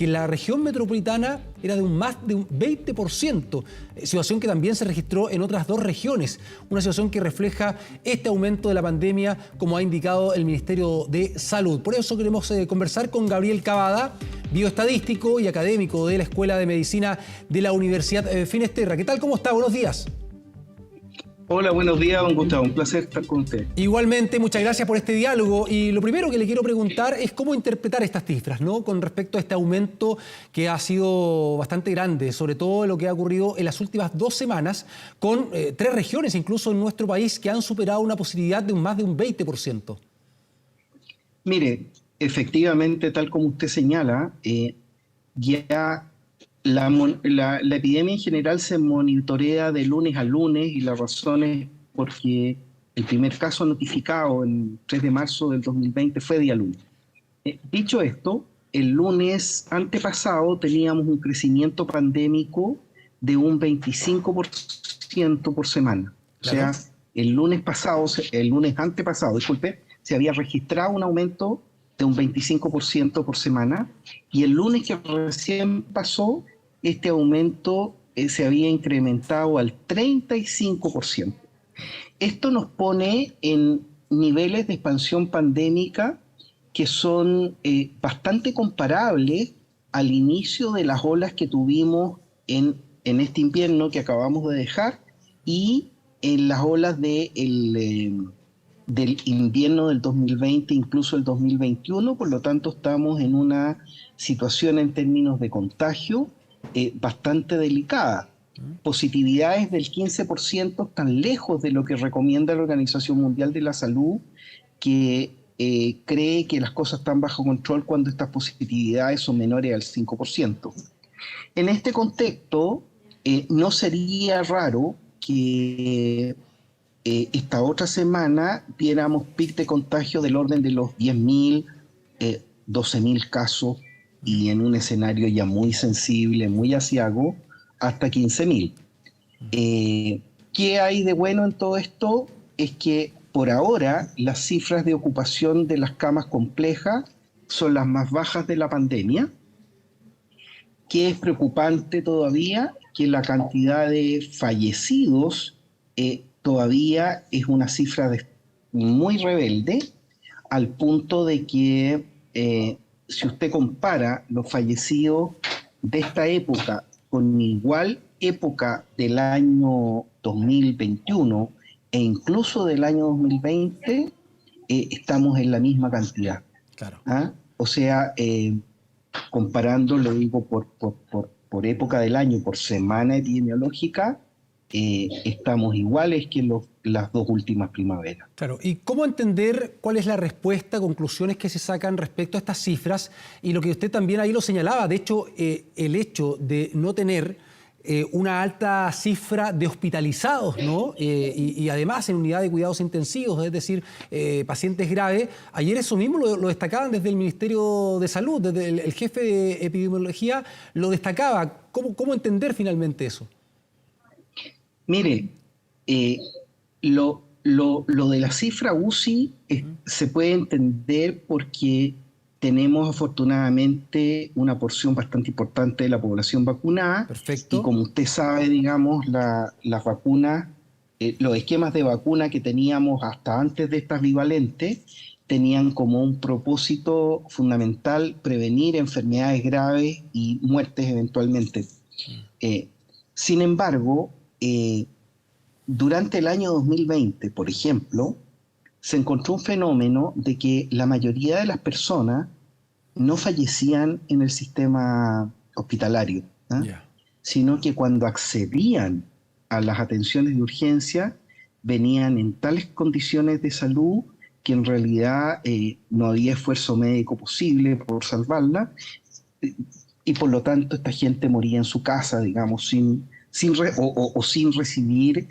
que la región metropolitana era de más de un 20%, situación que también se registró en otras dos regiones, una situación que refleja este aumento de la pandemia, como ha indicado el Ministerio de Salud. Por eso queremos conversar con Gabriel Cavada, bioestadístico y académico de la Escuela de Medicina de la Universidad Finisterra. ¿Qué tal? ¿Cómo está? Buenos días. Hola, buenos días, don Gustavo. Un placer estar con usted. Igualmente, muchas gracias por este diálogo. Y lo primero que le quiero preguntar es cómo interpretar estas cifras, ¿no? Con respecto a este aumento que ha sido bastante grande, sobre todo lo que ha ocurrido en las últimas 2 semanas, con 3 regiones incluso en nuestro país que han superado una posibilidad de más de un 20%. Mire, efectivamente, tal como usted señala, ya la epidemia en general se monitorea de lunes a lunes y la razón es porque el primer caso notificado el 3 de marzo del 2020 fue día lunes. Dicho esto, el lunes antepasado teníamos un crecimiento pandémico de un 25% por semana. Claro. O sea, el lunes antepasado, disculpe, se había registrado un aumento de un 25% por semana, y el lunes que recién pasó, este aumento se había incrementado al 35%. Esto nos pone en niveles de expansión pandémica que son bastante comparables al inicio de las olas que tuvimos en este invierno que acabamos de dejar y en las olas del invierno del 2020, incluso el 2021. Por lo tanto, estamos en una situación en términos de contagio bastante delicada. Positividades del 15% están lejos de lo que recomienda la Organización Mundial de la Salud, que cree que las cosas están bajo control cuando estas positividades son menores al 5%. En este contexto, no sería raro que esta otra semana viéramos pic de contagio del orden de los 10.000, 12.000 casos, y en un escenario ya muy sensible, muy aciago, hasta 15.000. ¿Qué hay de bueno en todo esto? Es que por ahora las cifras de ocupación de las camas complejas son las más bajas de la pandemia. ¿Qué es preocupante todavía? Que la cantidad de fallecidos todavía es una cifra muy rebelde, al punto de que si usted compara los fallecidos de esta época con igual época del año 2021 e incluso del año 2020, estamos en la misma cantidad. Claro. O sea, comparando, lo digo por época del año, por semana epidemiológica, estamos iguales que las 2 últimas primaveras. Claro, ¿y cómo entender cuál es la respuesta, conclusiones que se sacan respecto a estas cifras? Y lo que usted también ahí lo señalaba, de hecho, el hecho de no tener una alta cifra de hospitalizados, ¿no? Y además en unidad de cuidados intensivos, es decir, pacientes graves. Ayer eso mismo lo destacaban desde el Ministerio de Salud, desde el jefe de epidemiología lo destacaba. ¿Cómo entender finalmente eso? Mire, lo de la cifra UCI se puede entender porque tenemos afortunadamente una porción bastante importante de la población vacunada. Perfecto. Y como usted sabe, digamos, las vacunas, los esquemas de vacuna que teníamos hasta antes de estas bivalentes tenían como un propósito fundamental prevenir enfermedades graves y muertes eventualmente. Sin embargo, durante el año 2020, por ejemplo, se encontró un fenómeno de que la mayoría de las personas no fallecían en el sistema hospitalario, sino que cuando accedían a las atenciones de urgencia venían en tales condiciones de salud que en realidad no había esfuerzo médico posible por salvarla, y por lo tanto esta gente moría en su casa, digamos, sin recibir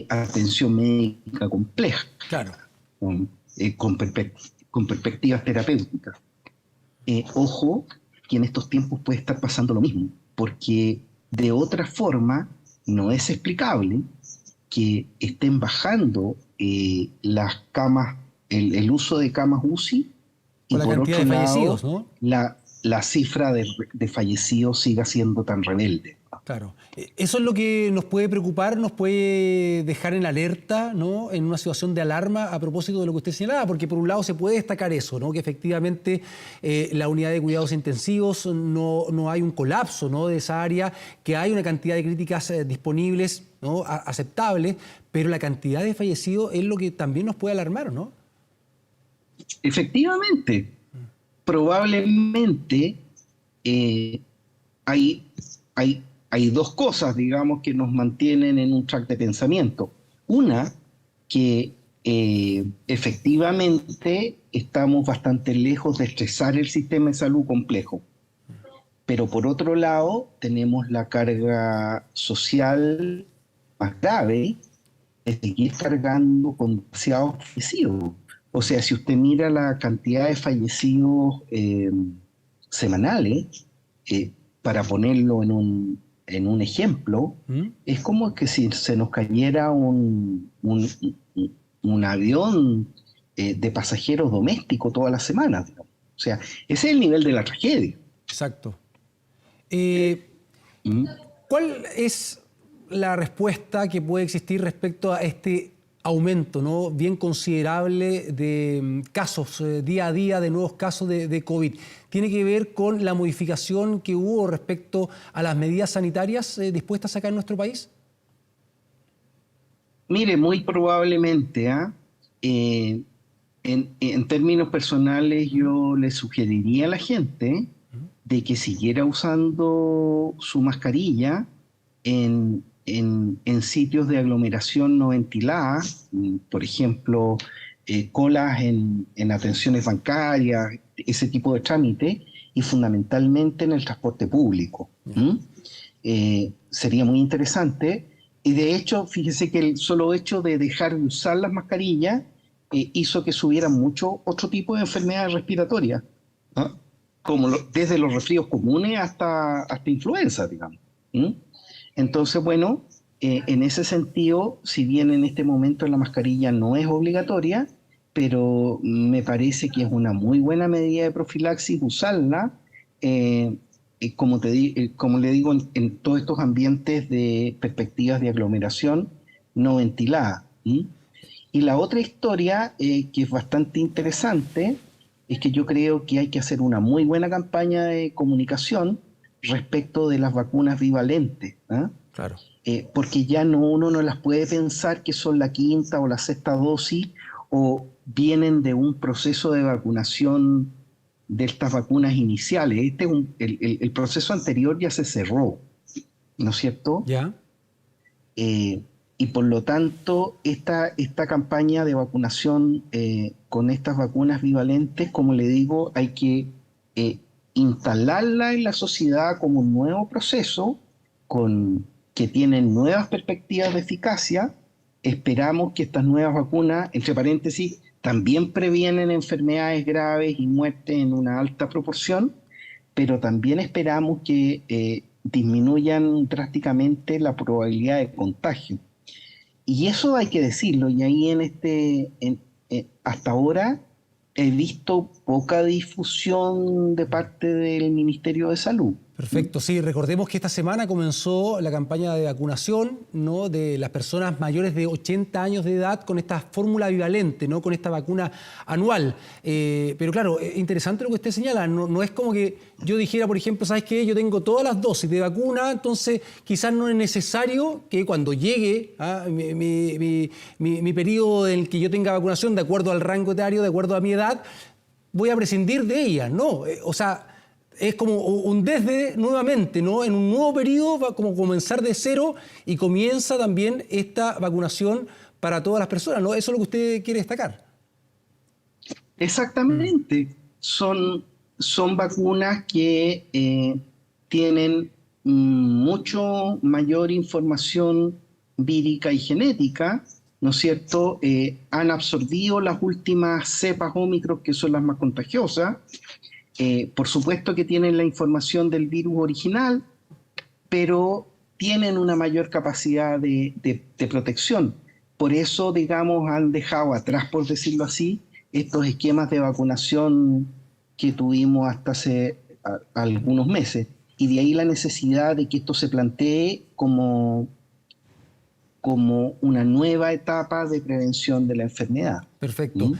atención médica compleja. Claro. Con perspectivas terapéuticas. Ojo, que en estos tiempos puede estar pasando lo mismo, porque de otra forma no es explicable que estén bajando las camas, el uso de camas UCI, y por la por cantidad otro de lado, fallecidos, ¿no? la la cifra de fallecidos siga siendo tan rebelde. Claro. Eso es lo que nos puede preocupar, nos puede dejar en alerta, ¿no? En una situación de alarma a propósito de lo que usted señalaba, porque por un lado se puede destacar eso, ¿no? Que efectivamente la unidad de cuidados intensivos no hay un colapso, ¿no? De esa área, que hay una cantidad de críticas disponibles, ¿no? Aceptables, pero la cantidad de fallecidos es lo que también nos puede alarmar, ¿no? Efectivamente, probablemente hay, hay dos cosas, digamos, que nos mantienen en un track de pensamiento. Una, que efectivamente estamos bastante lejos de estresar el sistema de salud complejo. Pero por otro lado, tenemos la carga social más grave de seguir cargando con demasiados fallecidos. O sea, si usted mira la cantidad de fallecidos semanales, para ponerlo en un ejemplo, ¿Mm? es como que si se nos cayera un avión de pasajeros domésticos todas las semanas. O sea, ese es el nivel de la tragedia. Exacto. Eh, ¿Mm? ¿Cuál es la respuesta que puede existir respecto a este aumento, ¿no? Bien considerable de casos día a día, de nuevos casos de COVID? ¿Tiene que ver con la modificación que hubo respecto a las medidas sanitarias dispuestas acá en nuestro país? Mire, muy probablemente, ¿ah? Eh, en términos personales, yo le sugeriría a la gente de que siguiera usando su mascarilla en sitios de aglomeración no ventilada, por ejemplo, colas en atenciones bancarias, ese tipo de trámite, y fundamentalmente en el transporte público. Sería muy interesante. Y de hecho, fíjese que el solo hecho de dejar de usar las mascarillas hizo que subieran mucho otro tipo de enfermedades respiratorias, ¿no? Como desde los resfríos comunes hasta influenza, digamos. ¿Mm? Entonces, bueno, en ese sentido, si bien en este momento la mascarilla no es obligatoria, pero me parece que es una muy buena medida de profilaxis usarla, eh, como le digo, en todos estos ambientes de perspectivas de aglomeración no ventilada. ¿Sí? Y la otra historia, que es bastante interesante, es que yo creo que hay que hacer una muy buena campaña de comunicación respecto de las vacunas bivalentes, ¿ah? Claro. Porque ya uno no las puede pensar que son la quinta o la sexta dosis o vienen de un proceso de vacunación de estas vacunas iniciales. El proceso anterior ya se cerró, ¿no es cierto? ¿Ya? Eh, y por lo tanto, esta campaña de vacunación con estas vacunas bivalentes, como le digo, hay que eh, instalarla en la sociedad como un nuevo proceso que tienen nuevas perspectivas de eficacia. Esperamos que estas nuevas vacunas, entre paréntesis, también previenen enfermedades graves y muertes en una alta proporción, pero también esperamos que disminuyan drásticamente la probabilidad de contagio. Y eso hay que decirlo, y ahí hasta ahora he visto poca difusión de parte del Ministerio de Salud. Perfecto, sí, recordemos que esta semana comenzó la campaña de vacunación, ¿no? De las personas mayores de 80 años de edad con esta fórmula bivalente, ¿no? Con esta vacuna anual. Pero claro, es interesante lo que usted señala, no es como que yo dijera, por ejemplo, ¿sabes qué? Yo tengo todas las dosis de vacuna, entonces quizás no es necesario que cuando llegue mi periodo en el que yo tenga vacunación, de acuerdo al rango etario, de acuerdo a mi edad, voy a prescindir de ella, ¿no? O sea, es como un desde nuevamente, ¿no? En un nuevo periodo va como comenzar de cero y comienza también esta vacunación para todas las personas, ¿no? Eso es lo que usted quiere destacar. Exactamente. Son vacunas que tienen mucho mayor información vírica y genética, ¿no es cierto? Han absorbido las últimas cepas Ómicron, que son las más contagiosas. Por supuesto que tienen la información del virus original, pero tienen una mayor capacidad de protección. Por eso, digamos, han dejado atrás, por decirlo así, estos esquemas de vacunación que tuvimos a algunos meses. Y de ahí la necesidad de que esto se plantee como una nueva etapa de prevención de la enfermedad. Perfecto.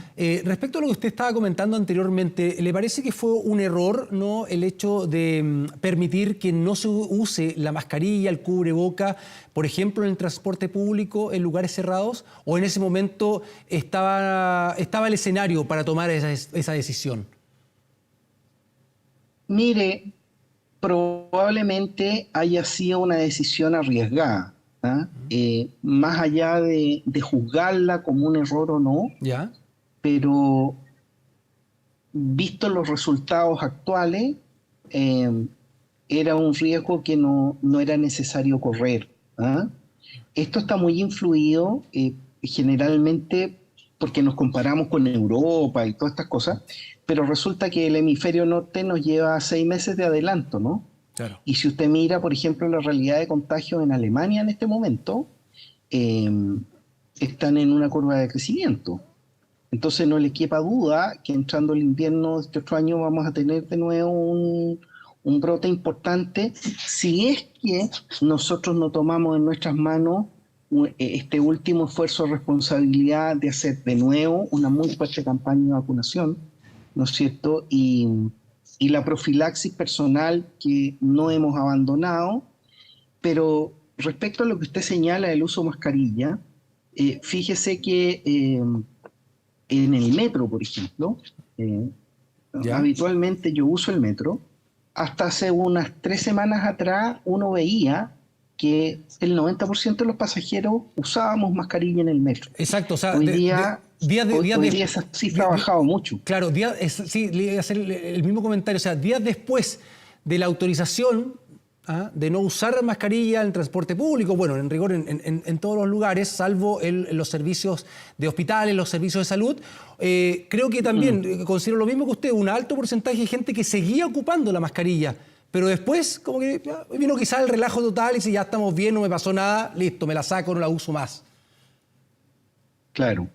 Respecto a lo que usted estaba comentando anteriormente, ¿le parece que fue un error, ¿no?, el hecho de permitir que no se use la mascarilla, el cubreboca, por ejemplo, en el transporte público, en lugares cerrados? ¿O en ese momento estaba el escenario para tomar esa decisión? Mire, probablemente haya sido una decisión arriesgada, ¿ah? Más allá de juzgarla como un error o no, ¿Ya? pero visto los resultados actuales, eh, era un riesgo que no era necesario correr, ¿ah? Esto está muy influido generalmente porque nos comparamos con Europa y todas estas cosas, pero resulta que el hemisferio norte nos lleva 6 meses de adelanto, ¿no? Claro. Y si usted mira, por ejemplo, la realidad de contagios en Alemania en este momento, eh, están en una curva de crecimiento. Entonces no le quepa duda que entrando el invierno de este otro año vamos a tener de nuevo un brote importante si es que nosotros no tomamos en nuestras manos este último esfuerzo de responsabilidad de hacer de nuevo una muy fuerte campaña de vacunación, ¿no es cierto? Y la profilaxis personal que no hemos abandonado, pero respecto a lo que usted señala del uso de mascarilla, fíjese que en el metro, por ejemplo, ¿Ya? habitualmente yo uso el metro. Hasta hace unas 3 semanas atrás uno veía que el 90% de los pasajeros usábamos mascarilla en el metro. Exacto, o sea, Hoy día, hoy día esa cifra ha bajado mucho. Claro, sí, le iba a hacer el mismo comentario. O sea, días después de la autorización de no usar mascarilla en transporte público, bueno, en rigor en todos los lugares, salvo los servicios de hospitales, los servicios de salud, creo que también, considero lo mismo que usted, un alto porcentaje de gente que seguía ocupando la mascarilla. Pero después, como que vino quizás el relajo total y dice, ya estamos bien, no me pasó nada, listo, me la saco, no la uso más. Claro.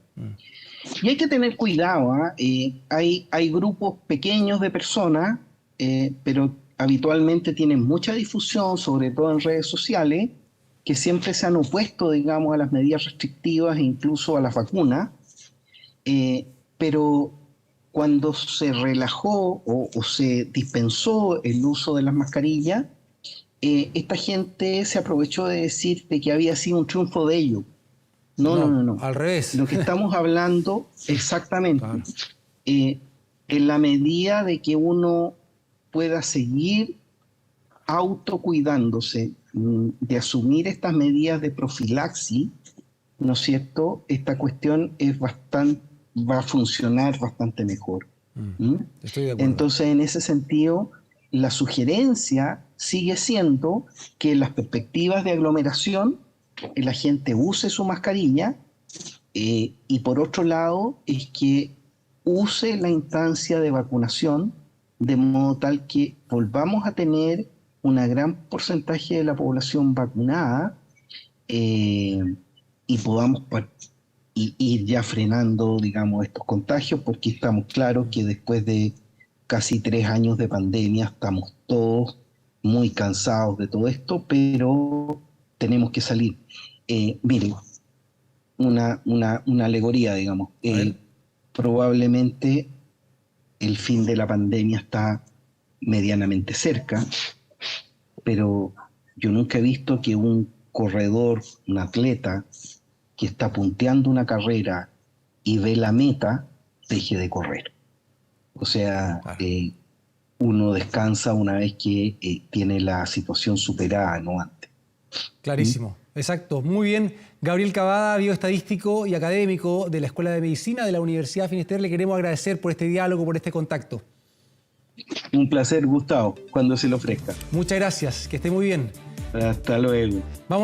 Y hay que tener cuidado, ¿ah? Hay grupos pequeños de personas, pero habitualmente tienen mucha difusión, sobre todo en redes sociales, que siempre se han opuesto, digamos, a las medidas restrictivas e incluso a las vacunas, pero cuando se relajó o se dispensó el uso de las mascarillas, esta gente se aprovechó de decir de que había sido un triunfo de ellos. No. Al revés. Lo que estamos hablando, exactamente, Claro. en la medida de que uno pueda seguir autocuidándose, de asumir estas medidas de profilaxis, ¿no es cierto? Esta cuestión va a funcionar bastante mejor. Estoy de acuerdo. Entonces, en ese sentido, la sugerencia sigue siendo que en las perspectivas de aglomeración la gente use su mascarilla y por otro lado es que use la instancia de vacunación de modo tal que volvamos a tener un gran porcentaje de la población vacunada y podamos ir ya frenando, digamos, estos contagios, porque estamos claros que después de casi 3 años de pandemia estamos todos muy cansados de todo esto, pero tenemos que salir. Miren, una alegoría, digamos. Probablemente el fin de la pandemia está medianamente cerca, pero yo nunca he visto que un corredor, un atleta que está punteando una carrera y ve la meta, deje de correr. O sea, uno descansa una vez que tiene la situación superada, no antes. Clarísimo, exacto. Muy bien. Gabriel Cavada, bioestadístico y académico de la Escuela de Medicina de la Universidad de Finisterre, le queremos agradecer por este diálogo, por este contacto. Un placer, Gustavo, cuando se lo ofrezca. Muchas gracias, que esté muy bien. Hasta luego. Vamos